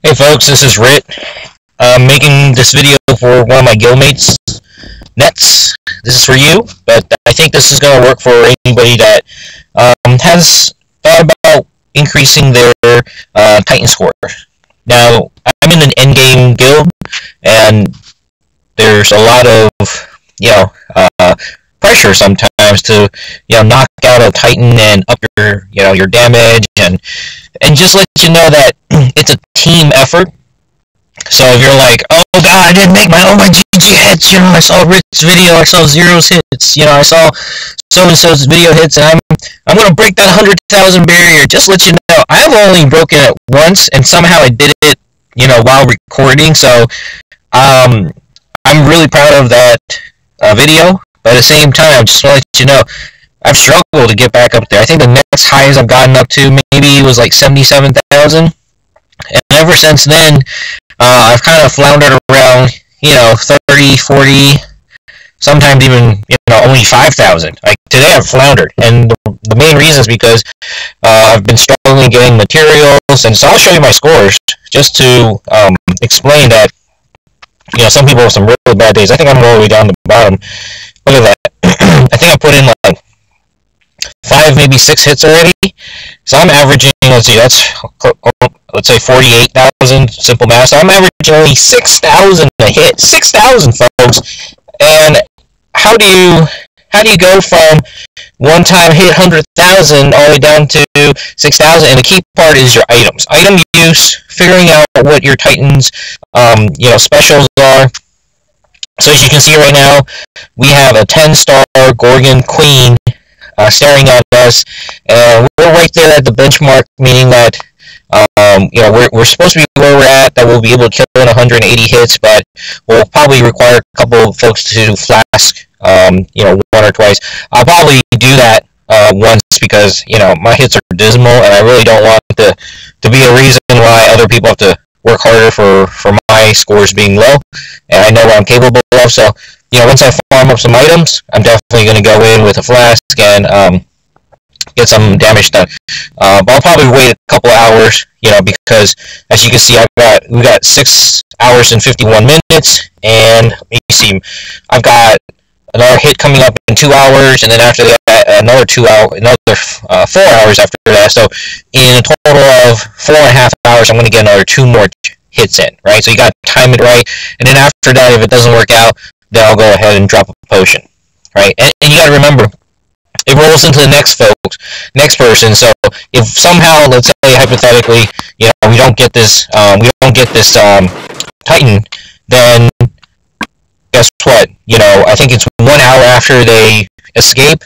Hey folks, this is Rit. I'm making this video for one of my guildmates, Knetts. This is for you, but I think this is going to work for anybody that has thought about increasing their Titan score. Now, I'm in an endgame guild, and there's a lot of, pressure sometimes to, knock out a Titan and up your damage, and just let you know that it's a team effort. So if you're like, oh god, I didn't make all my GG hits, I saw Rick's video, I saw Zero's hits, I saw so-and-so's video hits, and I'm gonna break that 100,000 barrier. Just let you know, I've only broken it once, and somehow I did it, while recording, so, I'm really proud of that video, but at the same time, just want to let you know, I've struggled to get back up there. I think the next highest I've gotten up to maybe was like 77,000, and ever since then, I've kind of floundered around, 30, 40, sometimes even, only 5,000. Like, today I've floundered, and the main reason is because I've been struggling getting materials, and so I'll show you my scores, just to explain that, some people have some really bad days. I think I'm all the way down the bottom. Look at that. I think I put in like 5, maybe 6 hits already. So I'm averaging, let's say 48,000, simple math. So I'm averaging only 6,000 a hit. 6,000, folks. And how do you go from one-time hit 100,000 all the way down to 6,000? And the key part is your items. Item use, figuring out what your Titans, specials are. So as you can see right now, we have a 10-star Gorgon Queen staring at us, and we're right there at the benchmark, meaning that we're supposed to be where we're at, that we'll be able to kill in 180 hits, but we'll probably require a couple of folks to flask, one or twice. I'll probably do that once because my hits are dismal, and I really don't want to be a reason why other people have to work harder for my scores being low, and I know what I'm capable of. So once I farm up some items, I'm definitely going to go in with a flask and get some damage done. But I'll probably wait a couple hours, because as you can see, we got 6 hours and 51 minutes, and let me see, I've got another hit coming up in 2 hours, and then after that, another 4 hours after that. So in a total of 4.5 hours, I'm going to get another 2 more hits in, right? So you got to time it right, and then after that, if it doesn't work out, then I'll go ahead and drop a potion, right? And you got to remember, it rolls into the next person. So if somehow, let's say hypothetically, we don't get this Titan, then guess what? I think it's 1 hour after they escape,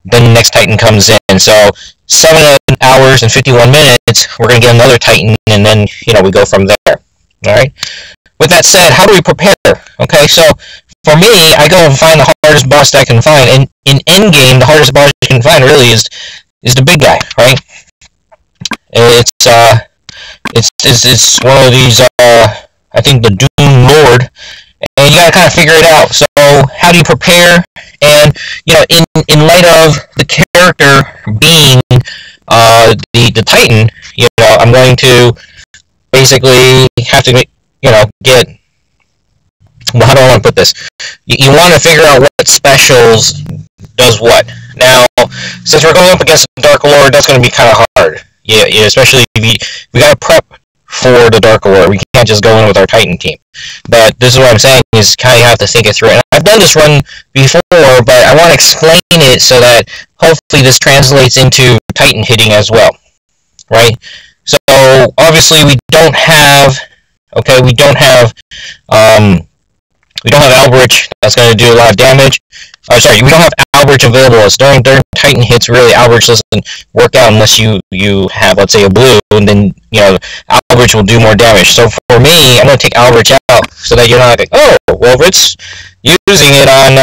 then the next Titan comes in. So 7 hours and 51 minutes, we're gonna get another Titan, and then we go from there. All right. With that said, how do we prepare? Okay, so for me, I go and find the hardest boss that I can find, and in endgame, the hardest boss you can find really is the big guy, right? It's one of these I think the Doom Lord, and you gotta kind of figure it out. So how do you prepare? And in light of the character being the Titan, I'm going to basically have to get, well, how do I want to put this? You want to figure out what specials does what. Now, since we're going up against the Dark Lord, that's going to be kind of hard. Yeah, especially if we got to prep for the Dark Lord. We can't just go in with our Titan team. But this is what I'm saying, is kind of have to think it through. And I've done this run before, but I want to explain it so that hopefully this translates into Titan hitting as well, right? So obviously we don't have Albrecht that's going to do a lot of damage. We don't have Albrecht available. It's during Titan hits, really, Albrecht doesn't work out unless you have, let's say, a blue, and then, Albrecht will do more damage. So for me, I'm going to take Albrecht out so that you're not like, oh, well, Rit's using it on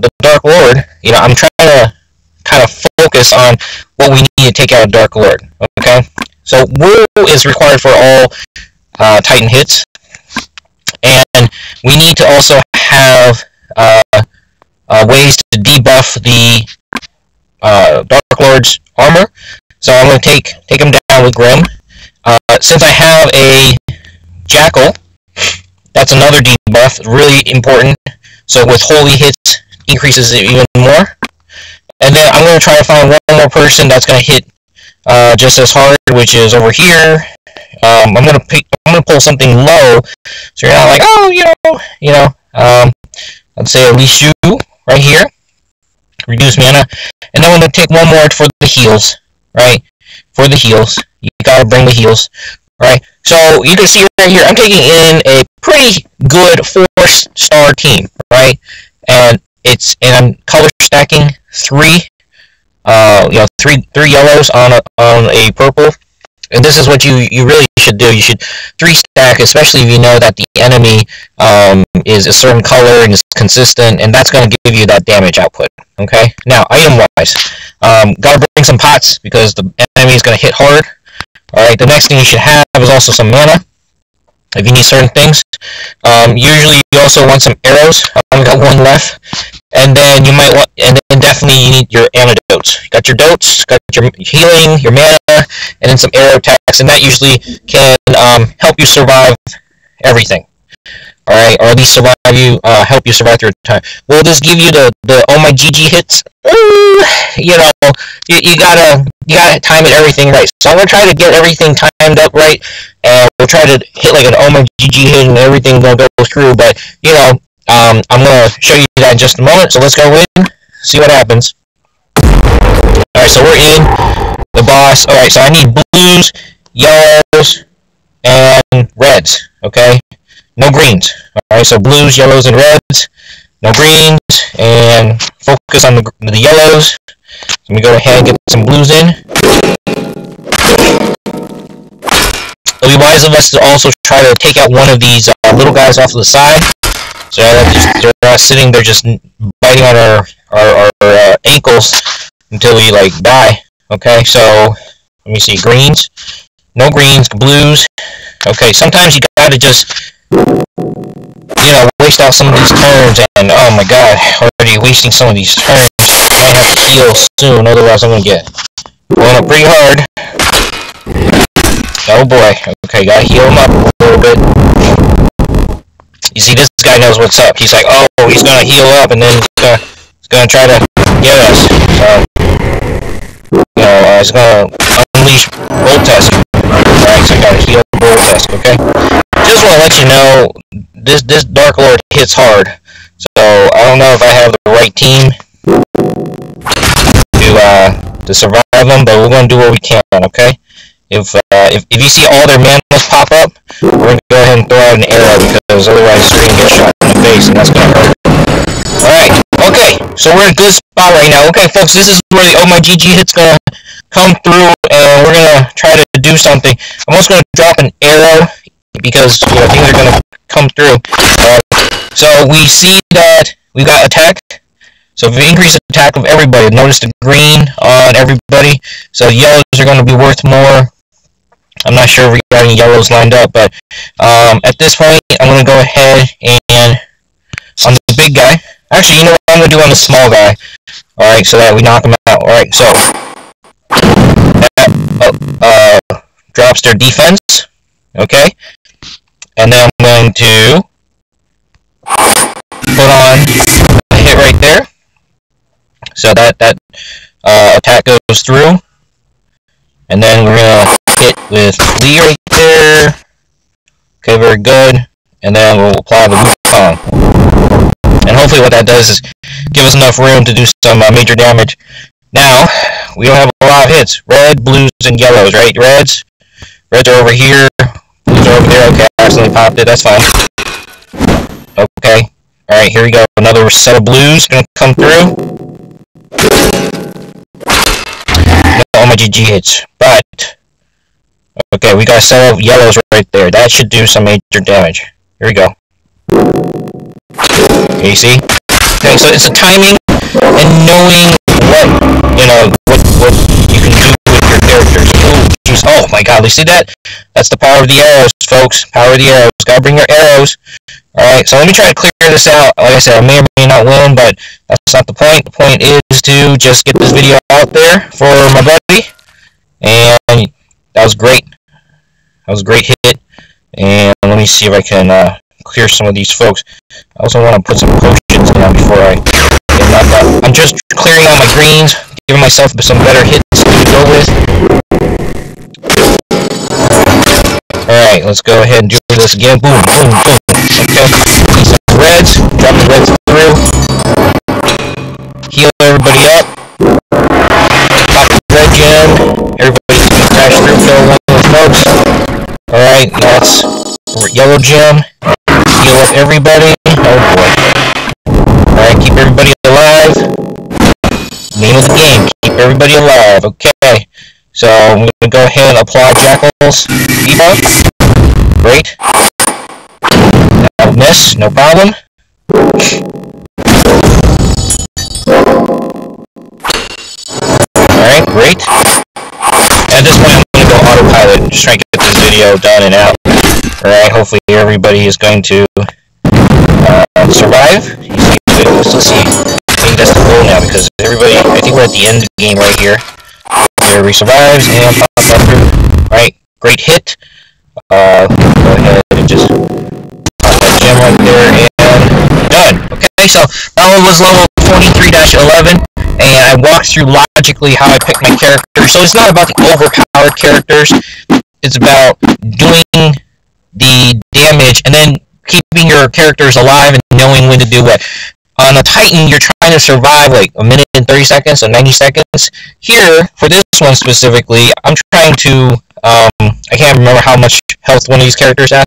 the Dark Lord. I'm trying to kind of focus on what we need to take out of Dark Lord, okay? So Woo is required for all Titan hits, and we need to also have ways to debuff the Dark Lord's armor. So I'm going to take him down with Grim. Since I have a Jackal. That's another debuff, really important. So with holy hits, increases it even more. And then I'm going to try to find one more person that's going to hit just as hard, which is over here. I'm going to pull something low, so you're not like, oh, let's say at least you right here, reduce mana, and then I'm going to take one more for the heals, right? For the heals, you gotta bring the heals, right? So you can see right here, I'm taking in a pretty good 4-star team, right? And I'm color stacking three yellows on a purple. And this is what you really should do. You should 3-stack, especially if you know that the enemy is a certain color and is consistent, and that's going to give you that damage output. Okay. Now, item-wise, gotta bring some pots because the enemy is going to hit hard. All right. The next thing you should have is also some mana if you need certain things. Usually, you also want some arrows. I've only got one left. And then you might want, and then definitely you need your antidotes. You got your dotes, got your healing, your mana, and then some arrow attacks, and that usually can help you survive everything. All right, or at least help you survive through time. Will this give you the oh my GG hits? You gotta time it everything right. So I'm gonna try to get everything timed up right, and we'll try to hit like an oh my GG hit, and everything's gonna go through. But I'm going to show you that in just a moment, so let's go in, see what happens. Alright, so we're in the boss. Alright, so I need blues, yellows, and reds, okay? No greens. Alright, so blues, yellows, and reds. No greens, and focus on the yellows. Let me go ahead and get some blues in. It'll be wise of us to also try to take out one of these little guys off to the side. So they're not sitting there just biting on our ankles until we like die. Okay, so let me see, greens, no greens, blues. Okay, sometimes you gotta just waste out some of these turns, and oh my god, already wasting some of these turns. I might have to heal soon, otherwise I'm gonna get going up pretty hard. Oh boy, okay, gotta heal him up a little bit. You see, this guy knows what's up. He's like, oh, he's gonna heal up, and then he's gonna try to get us. He's gonna unleash Voltest. Alright, so I gotta heal Voltest, okay? Just wanna let you know, this Dark Lord hits hard. So, I don't know if I have the right team to survive them, but we're gonna do what we can, okay? If you see all their manas pop up, we're going to go ahead and throw out an arrow, because otherwise you're going to get shot in the face, and that's going to hurt. Alright, okay, so we're in a good spot right now. Okay, folks, this is where the oh my GG hit's going to come through, and we're going to try to do something. I'm also going to drop an arrow, because things are going to come through. So we see that we've got attack. So if we increase the attack of everybody, notice the green on everybody. So yellows are going to be worth more. I'm not sure if we got any yellows lined up, but at this point, I'm going to go ahead and on the big guy. Actually, you know what I'm going to do on the small guy. Alright, so that we knock him out. Alright, so that drops their defense. Okay. And then I'm going to put on a hit right there. So that attack goes through. And then we're going to hit with Lee right there. Okay, very good. And then we'll apply the Wukong. And hopefully what that does is give us enough room to do some major damage. Now, we don't have a lot of hits. Red, blues, and yellows, right? Reds are over here. Blues are over there. Okay, I accidentally popped it. That's fine. Okay. Alright, here we go. Another set of blues going to come through. No, my GG hits. But, okay, we got a set of yellows right there. That should do some major damage. Here we go. Okay, you see? Okay, so it's a timing and knowing what you can do with your characters. Oh, jeez. Oh my god, you see that? That's the power of the arrows, folks. Power of the arrows. Gotta bring your arrows. Alright, so let me try to clear this out. Like I said, I may or may not win, but that's not the point. The point is to just get this video out there for my buddy. And that was great. That was a great hit. And let me me see if I can clear some of these folks. I also want to put some potions down before I get knocked out. I'm just clearing out my greens, giving myself some better hits to go with. Alright, let's go ahead and do this again. Boom, boom, boom. Okay, need some reds. Drop the reds through. Heal everybody up. Pop the red gem. Everybody's gonna crash through, kill one of those folks. Alright, that's yellow gem. Heal up everybody. Oh boy. Alright, keep everybody alive. Name of the game, keep everybody alive. Okay. So I'm going to go ahead and apply Jackal's debuff. Great. That'll miss, no problem. Alright, great. At this point I'm going to go autopilot and just try to get this video done and out. Alright, hopefully everybody is going to survive. Let's see. I think that's the goal now because everybody, I think we're at the end of the game right here. Everybody survives and pops up through. Alright, great hit. Go ahead and just pop that gem right there and done. Okay, so that one was level 23-11 and I walked through logically how I pick my characters. So it's not about the overpowered characters, it's about doing the damage and then keeping your characters alive and knowing when to do what. On a Titan, you're trying to survive like a minute and 30 seconds, so 90 seconds. Here, for this one specifically, I'm trying to, I can't remember how much health one of these characters have.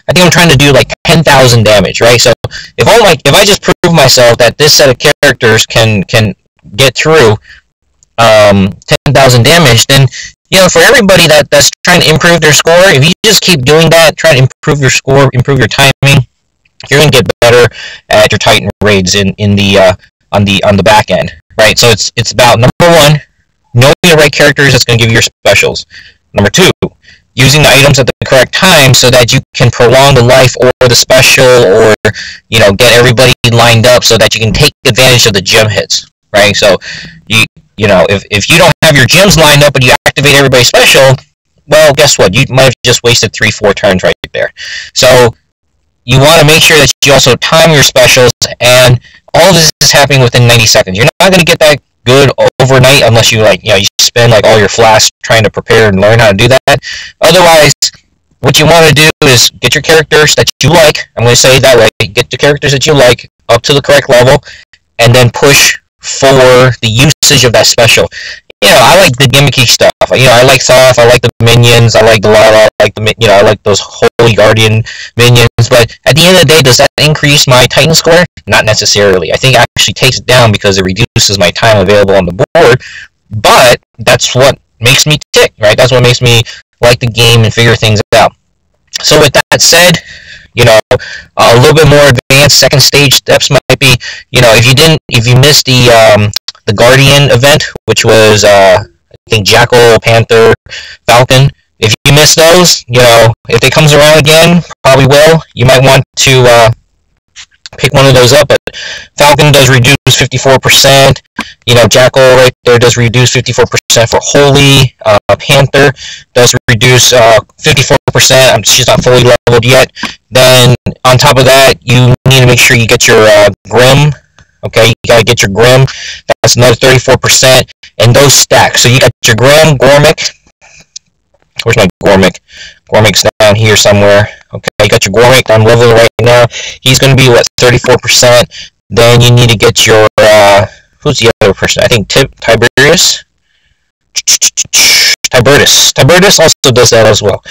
I think I'm trying to do like 10,000 damage, right? So if I just prove myself that this set of characters can get through 10,000 damage, then you know, for everybody that's trying to improve their score, if you just keep doing that, try to improve your score, improve your timing, you're gonna get better at your Titan raids in the on the back end, right? So it's about number one, knowing the right characters that's gonna give you your specials. Number two, using the items at the correct time so that you can prolong the life or the special, or you know, get everybody lined up so that you can take advantage of the gem hits, right? So you know, if you don't have your gems lined up but you activate everybody's special, well, guess what? You might have just wasted 3-4 turns right there. So you want to make sure that you also time your specials, and all of this is happening within 90 seconds. You're not going to get that good overnight unless you you spend like all your flasks trying to prepare and learn how to do that. Otherwise, what you want to do is get your characters that you like. I'm going to say it that way. Get the characters that you like up to the correct level, and then push for the usage of that special. You know, I like the gimmicky stuff. You know, I like Thoth, I like the minions, I like the Lava, I like I like those Holy Guardian minions, but at the end of the day, does that increase my Titan score? Not necessarily. I think it actually takes it down because it reduces my time available on the board, but that's what makes me tick, right? That's what makes me like the game and figure things out. So with that said, you know, a little bit more advanced second stage steps might be, you know, if you missed the Guardian event, which was I think Jackal, Panther, Falcon. If you miss those, you know, if it comes around again, probably will. You might want to pick one of those up. But Falcon does reduce 54%. You know, Jackal right there does reduce 54% for Holy. Panther does reduce 54%. She's not fully leveled yet. Then on top of that, you need to make sure you get your Grim. Okay, you gotta get your Grim. That's another 34%, and those stack. So you got your Grim, Gormick. Where's my Gormick? Gormick's down here somewhere. Okay, you got your Gormick. I'm leveling right now. He's gonna be what, 34%. Then you need to get your who's the other person? I think Tiberius. Tibertus also does that as well.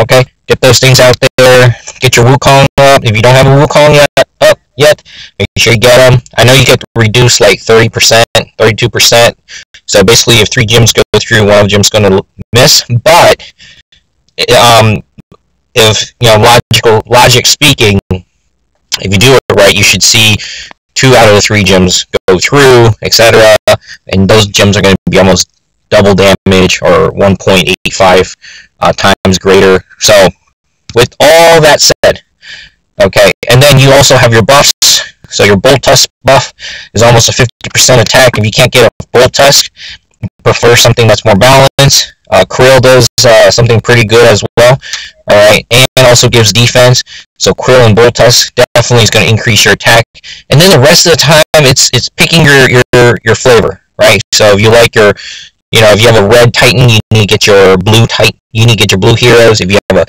Okay, get those things out there. Get your Wukong up. If you don't have a Wukong yet, make sure you get them. I know you get reduced like 30%, 32%. So basically, if 3 gyms go through, one of the gyms going to miss. But if you know, logic speaking, if you do it right, you should see 2 out of the 3 gyms go through, etc. And those gyms are going to be almost double damage, or 1.85 times greater. So with all that said, okay, and then you also have your buffs. So your Bolt Tusk buff is almost a 50% attack. If you can't get a Bolt Tusk, you prefer something that's more balanced. Krill does something pretty good as well. Alright, and also gives defense. So Krill and Bull Tusk definitely is going to increase your attack. And then the rest of the time, it's picking your flavor, right? So if you like your, if you have a red Titan, you need to get your blue Titan. You need to get your blue heroes. If you have a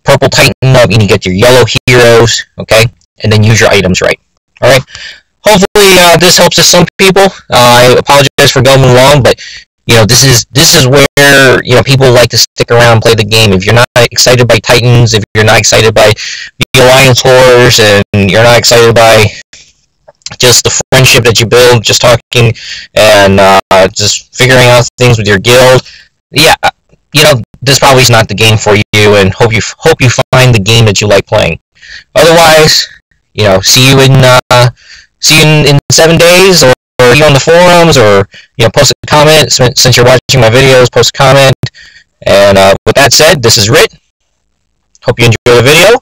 purple Titan up, you need to get your yellow heroes. Okay, and then use your items right. All right. Hopefully this helps to some people. I apologize for going long, but this is where people like to stick around and play the game. If you're not excited by Titans, if you're not excited by the Alliance Wars, and you're not excited by just the friendship that you build, just talking and just figuring out things with your guild, yeah, this probably is not the game for you. And hope you find the game that you like playing. Otherwise, see you in 7 days, or see you on the forums, or post a comment. Since you're watching my videos, post a comment. And with that said, this is Rit. Hope you enjoy the video.